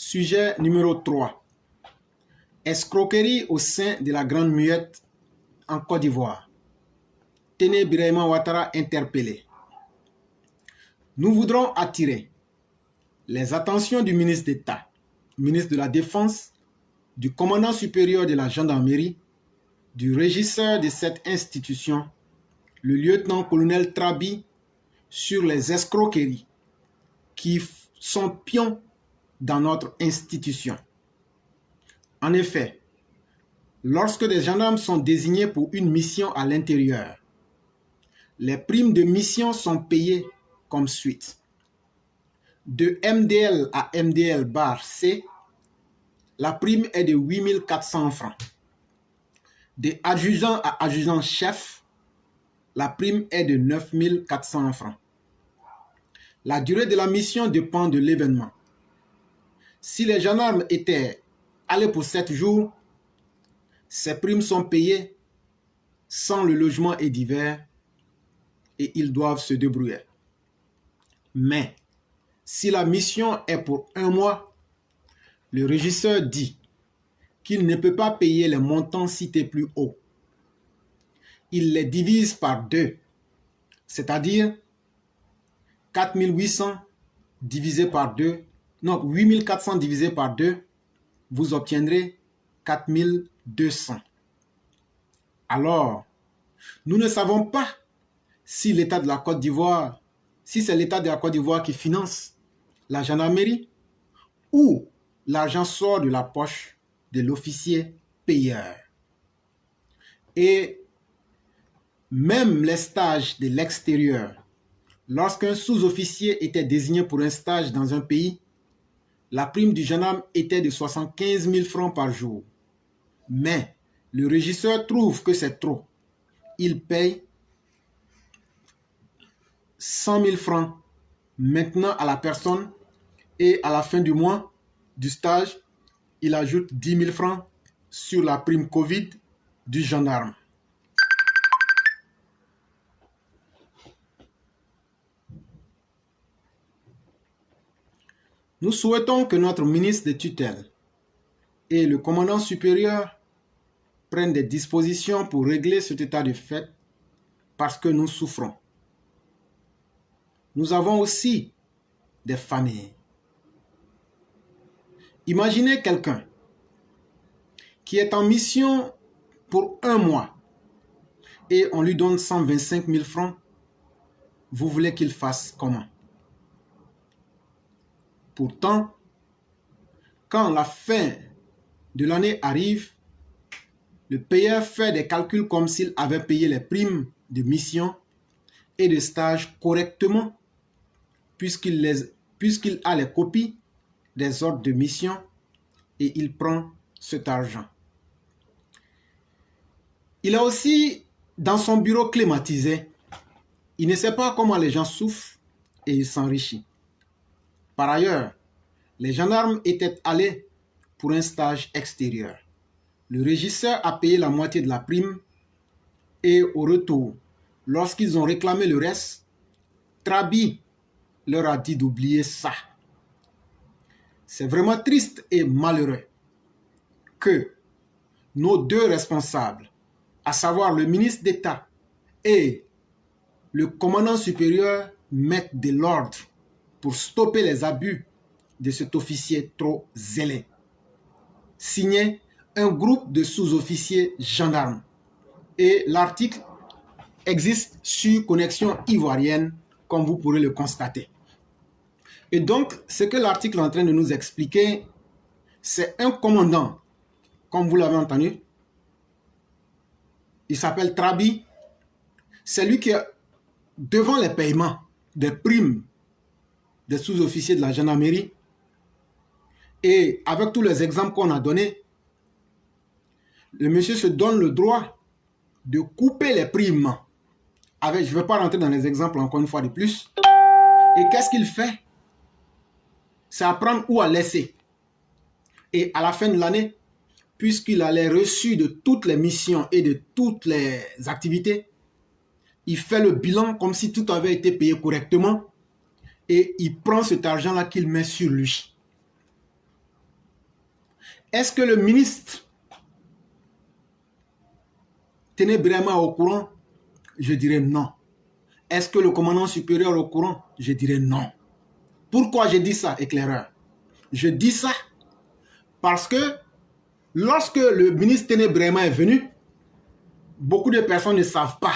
Sujet numéro 3. Escroquerie au sein de la Grande Muette en Côte d'Ivoire. Téné Birahima Ouattara interpellé. Nous voudrons attirer les attentions du ministre d'État, ministre de la Défense, du commandant supérieur de la gendarmerie, du régisseur de cette institution, le lieutenant-colonel Trabi, sur les escroqueries qui sont pions dans notre institution. En effet, lorsque des gendarmes sont désignés pour une mission à l'intérieur, les primes de mission sont payées comme suit. De MDL à MDL-C, la prime est de 8 400 francs. De adjudant à adjudant-chef, la prime est de 9 400 francs. La durée de la mission dépend de l'événement. Si les gendarmes étaient allés pour 7 jours, ces primes sont payées sans le logement et divers et ils doivent se débrouiller. Mais si la mission est pour 1 mois, le régisseur dit qu'il ne peut pas payer les montants cités plus haut. Il les divise par 2, c'est-à-dire 4 800 divisé par 2, non, 8 400 divisé par 2, vous obtiendrez 4 200. Alors, nous ne savons pas si l'État de la Côte d'Ivoire, si c'est l'État de la Côte d'Ivoire qui finance la gendarmerie ou l'argent sort de la poche de l'officier payeur. Et même les stages de l'extérieur, lorsqu'un sous-officier était désigné pour un stage dans un pays, la prime du gendarme était de 75 000 francs par jour. Mais le régisseur trouve que c'est trop. Il paye 100 000 francs maintenant à la personne et à la fin du mois du stage, il ajoute 10 000 francs sur la prime Covid du gendarme. Nous souhaitons que notre ministre de tutelle et le commandant supérieur prennent des dispositions pour régler cet état de fait parce que nous souffrons. Nous avons aussi des familles. Imaginez quelqu'un qui est en mission pour 1 mois et on lui donne 125 000 francs. Vous voulez qu'il fasse comment? Pourtant, quand la fin de l'année arrive, le payeur fait des calculs comme s'il avait payé les primes de mission et de stage correctement, puisqu'il a les copies des ordres de mission et il prend cet argent. Il a aussi dans son bureau climatisé. Il ne sait pas comment les gens souffrent et il s'enrichit. Par ailleurs, les gendarmes étaient allés pour un stage extérieur. Le régisseur a payé la moitié de la prime et au retour, lorsqu'ils ont réclamé le reste, Trabi leur a dit d'oublier ça. C'est vraiment triste et malheureux que nos 2 responsables, à savoir le ministre d'État et le commandant supérieur, mettent de l'ordre pour stopper les abus de cet officier trop zélé. Signé un groupe de sous-officiers gendarmes. Et l'article existe sur Connexion Ivoirienne, comme vous pourrez le constater. Et donc, ce que l'article est en train de nous expliquer, c'est un commandant, comme vous l'avez entendu, il s'appelle Trabi, c'est lui qui est devant les paiements des primes des sous-officiers de la gendarmerie. Et avec tous les exemples qu'on a donnés, le monsieur se donne le droit de couper les primes. Je ne vais pas rentrer dans les exemples encore une fois de plus. Et qu'est-ce qu'il fait? C'est à prendre ou à laisser. Et à la fin de l'année, puisqu'il a les reçus de toutes les missions et de toutes les activités, il fait le bilan comme si tout avait été payé correctement et il prend cet argent-là qu'il met sur lui. Est-ce que le ministre Téné Birahima est au courant? Je dirais non. Est-ce que le commandant supérieur est au courant? Je dirais non. Pourquoi je dis ça, éclaireur? Je dis ça parce que lorsque le ministre Téné Birahima est venu, beaucoup de personnes ne savent pas.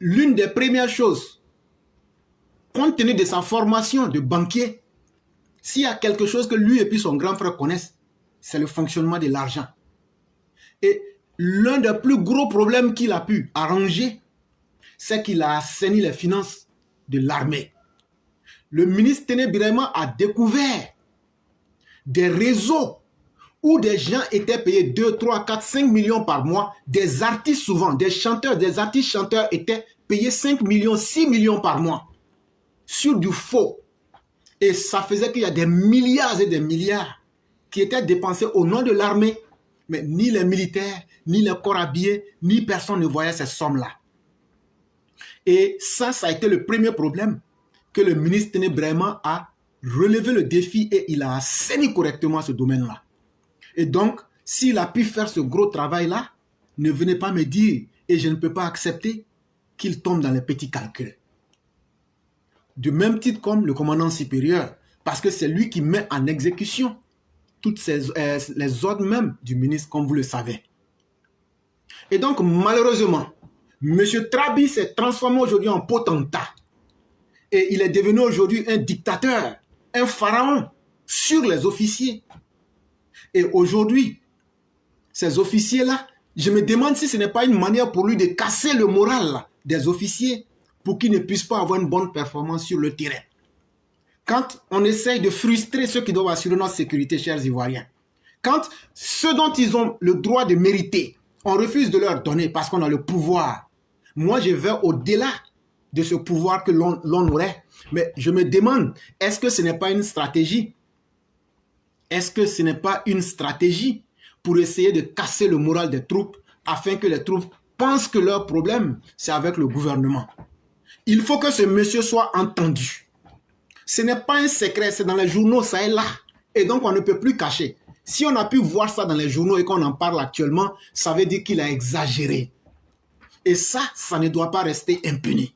L'une des premières choses, compte tenu de sa formation de banquier, s'il y a quelque chose que lui et puis son grand frère connaissent, c'est le fonctionnement de l'argent. Et l'un des plus gros problèmes qu'il a pu arranger, c'est qu'il a assaini les finances de l'armée. Le ministre Téné Birahima a découvert des réseaux où des gens étaient payés 2, 3, 4, 5 millions par mois. Des artistes souvent, des chanteurs, des artistes chanteurs étaient payés 5 millions, 6 millions par mois sur du faux. Et ça faisait qu'il y a des milliards et des milliards qui étaient dépensés au nom de l'armée. Mais ni les militaires, ni les corps habillés, ni personne ne voyait ces sommes-là. Et ça a été le premier problème que le ministre Téné Birahima a relevé le défi et il a assaini correctement ce domaine-là. Et donc, s'il a pu faire ce gros travail-là, ne venez pas me dire, et je ne peux pas accepter qu'il tombe dans les petits calculs. De même titre comme le commandant supérieur, parce que c'est lui qui met en exécution toutes les ordres même du ministre, comme vous le savez. Et donc, malheureusement, M. Trabi s'est transformé aujourd'hui en potentat. Et il est devenu aujourd'hui un dictateur, un pharaon sur les officiers. Et aujourd'hui, ces officiers-là, je me demande si ce n'est pas une manière pour lui de casser le moral là, des officiers pour qu'ils ne puissent pas avoir une bonne performance sur le terrain. Quand on essaye de frustrer ceux qui doivent assurer notre sécurité, chers Ivoiriens, quand ceux dont ils ont le droit de mériter, on refuse de leur donner parce qu'on a le pouvoir. Moi, je vais au-delà de ce pouvoir que l'on aurait. Mais je me demande, est-ce que ce n'est pas une stratégie? Est-ce que ce n'est pas une stratégie pour essayer de casser le moral des troupes afin que les troupes pensent que leur problème, c'est avec le gouvernement? Il faut que ce monsieur soit entendu. Ce n'est pas un secret, c'est dans les journaux, ça est là. Et donc, on ne peut plus cacher. Si on a pu voir ça dans les journaux et qu'on en parle actuellement, ça veut dire qu'il a exagéré. Et ça ne doit pas rester impuni.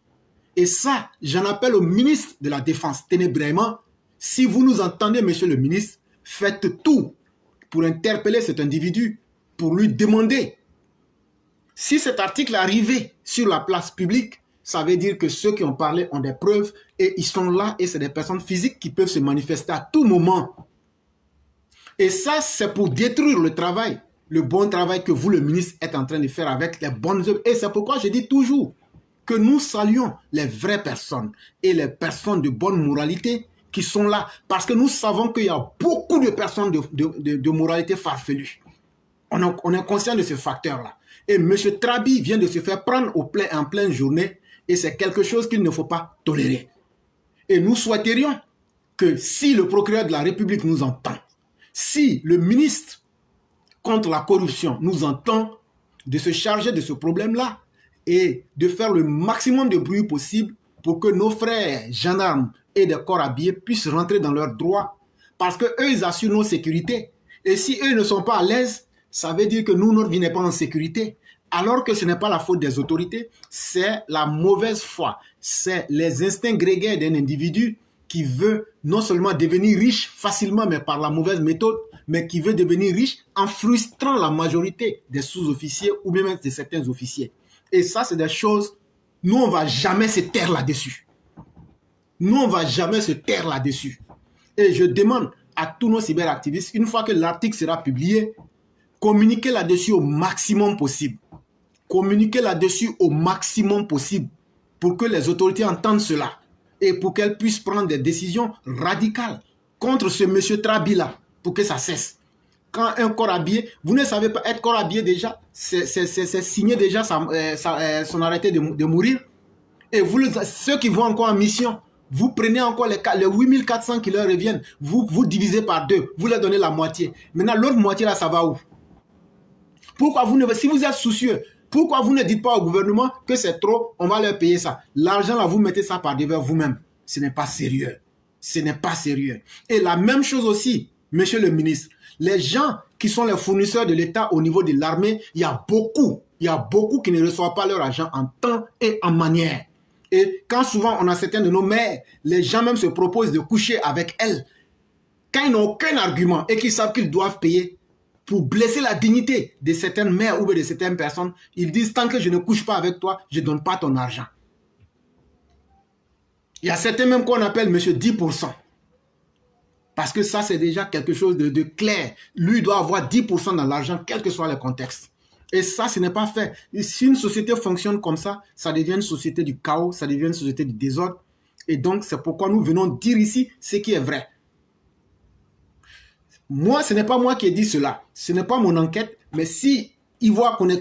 Et ça, j'en appelle au ministre de la Défense, Téné Birahima. Si vous nous entendez, monsieur le ministre, faites tout pour interpeller cet individu, pour lui demander. Si cet article est arrivé sur la place publique, ça veut dire que ceux qui ont parlé ont des preuves et ils sont là et c'est des personnes physiques qui peuvent se manifester à tout moment. Et ça, c'est pour détruire le travail, le bon travail que vous, le ministre, êtes en train de faire avec les bonnes œuvres. Et c'est pourquoi je dis toujours que nous saluons les vraies personnes et les personnes de bonne moralité qui sont là. Parce que nous savons qu'il y a beaucoup de personnes de moralité farfelue. On est conscient de ce facteur-là. Et M. Trabi vient de se faire prendre en pleine journée et c'est quelque chose qu'il ne faut pas tolérer. Et nous souhaiterions que si le procureur de la République nous entend, si le ministre contre la corruption nous entend, de se charger de ce problème-là et de faire le maximum de bruit possible pour que nos frères gendarmes et des corps habillés puissent rentrer dans leurs droits parce qu'eux, ils assurent nos sécurités. Et si eux ne sont pas à l'aise, ça veut dire que nous, notre vie n'est pas en sécurité. Alors que ce n'est pas la faute des autorités, c'est la mauvaise foi. C'est les instincts grégaires d'un individu qui veut non seulement devenir riche facilement, mais par la mauvaise méthode, mais qui veut devenir riche en frustrant la majorité des sous-officiers ou même de certains officiers. Et ça, c'est des choses, nous, on ne va jamais se taire là-dessus. Nous, on ne va jamais se taire là-dessus. Et je demande à tous nos cyberactivistes, une fois que l'article sera publié, communiquez là-dessus au maximum possible. Communiquez là-dessus au maximum possible pour que les autorités entendent cela et pour qu'elles puissent prendre des décisions radicales contre ce monsieur Trabi-là pour que ça cesse. Quand un corps habillé, vous ne savez pas, être corps habillé déjà, c'est signer déjà son arrêté de mourir. Et vous, ceux qui vont encore en mission, vous prenez encore les 8400 qui leur reviennent, vous divisez par deux, vous leur donnez la moitié. Maintenant, l'autre moitié là, ça va où? Pourquoi vous ne, si vous êtes soucieux, pourquoi vous ne dites pas au gouvernement que c'est trop, on va leur payer ça? L'argent là, vous mettez ça par devers vous-même. Ce n'est pas sérieux. Ce n'est pas sérieux. Et la même chose aussi Monsieur le ministre, les gens qui sont les fournisseurs de l'État au niveau de l'armée, il y a beaucoup qui ne reçoivent pas leur argent en temps et en manière. Et quand souvent on a certains de nos mères, les gens même se proposent de coucher avec elles, quand ils n'ont aucun argument et qu'ils savent qu'ils doivent payer pour blesser la dignité de certaines mères ou de certaines personnes, ils disent tant que je ne couche pas avec toi, je ne donne pas ton argent. Il y a certains même qu'on appelle monsieur 10%. Parce que ça, c'est déjà quelque chose de clair. Lui doit avoir 10% dans l'argent, quel que soit le contexte. Et ça, ce n'est pas fait. Et si une société fonctionne comme ça, ça devient une société du chaos, ça devient une société du désordre. Et donc, c'est pourquoi nous venons dire ici ce qui est vrai. Moi, ce n'est pas moi qui ai dit cela. Ce n'est pas mon enquête. Mais si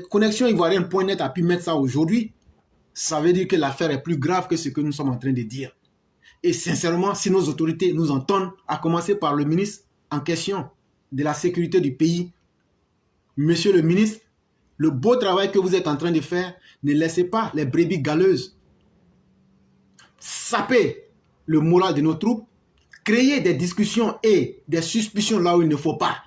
Connexion Ivoirienne.net a pu mettre ça aujourd'hui, ça veut dire que l'affaire est plus grave que ce que nous sommes en train de dire. Et sincèrement, si nos autorités nous entendent, à commencer par le ministre en question de la sécurité du pays, monsieur le ministre, le beau travail que vous êtes en train de faire, ne laissez pas les brebis galeuses saper le moral de nos troupes, créer des discussions et des suspicions là où il ne faut pas.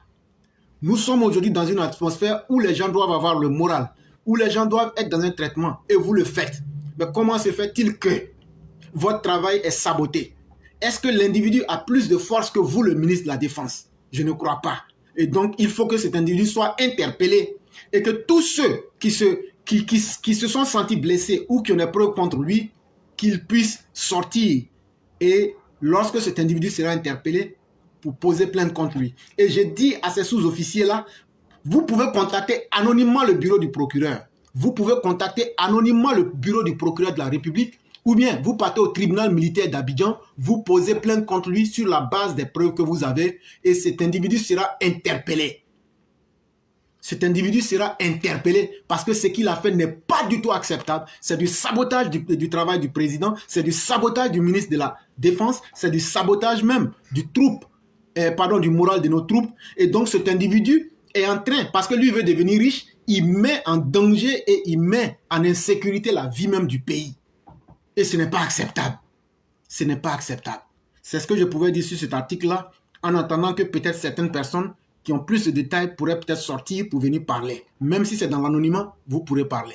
Nous sommes aujourd'hui dans une atmosphère où les gens doivent avoir le moral, où les gens doivent être dans un traitement, et vous le faites. Mais comment se fait-il que votre travail est saboté? Est-ce que l'individu a plus de force que vous, le ministre de la Défense? Je ne crois pas. Et donc, il faut que cet individu soit interpellé et que tous ceux qui se sont sentis blessés ou qui ont des preuves contre lui, qu'ils puissent sortir. Et lorsque cet individu sera interpellé, pour poser plainte contre lui. Et je dis à ces sous-officiers-là, vous pouvez contacter anonymement le bureau du procureur. Vous pouvez contacter anonymement le bureau du procureur de la République. Ou bien, vous partez au tribunal militaire d'Abidjan, vous posez plainte contre lui sur la base des preuves que vous avez et cet individu sera interpellé. Cet individu sera interpellé parce que ce qu'il a fait n'est pas du tout acceptable. C'est du sabotage du travail du président, c'est du sabotage du ministre de la Défense, c'est du sabotage même du moral de nos troupes. Et donc cet individu est en train, parce que lui veut devenir riche, il met en danger et il met en insécurité la vie même du pays. Et ce n'est pas acceptable. Ce n'est pas acceptable. C'est ce que je pouvais dire sur cet article-là, en attendant que peut-être certaines personnes qui ont plus de détails pourraient peut-être sortir pour venir parler. Même si c'est dans l'anonymat, vous pourrez parler.